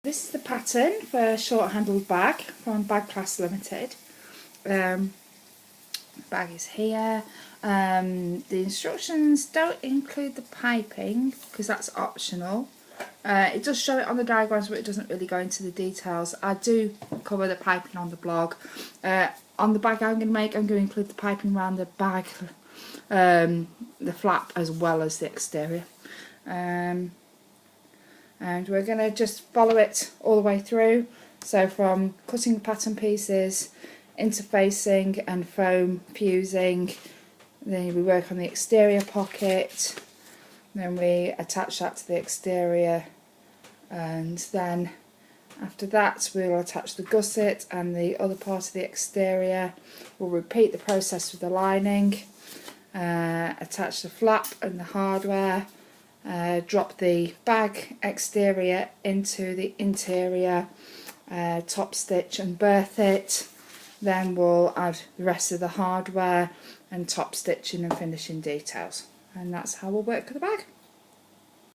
This is the pattern for a short handled bag from Bag Class Limited. The bag is here. The instructions don't include the piping because that's optional. It does show it on the diagrams, but it doesn't really go into the details. I do cover the piping on the blog. On the bag I'm going to make, I'm going to include the piping around the bag, the flap as well as the exterior. And we're going to just follow it all the way through. So from cutting the pattern pieces, interfacing and foam fusing, then we work on the exterior pocket, then we attach that to the exterior, and then after that we'll attach the gusset and the other part of the exterior. We'll repeat the process with the lining, attach the flap and the hardware, drop the bag exterior into the interior, top stitch and berth it. Then we'll add the rest of the hardware and top stitching and finishing details, and that's how we'll work with the bag.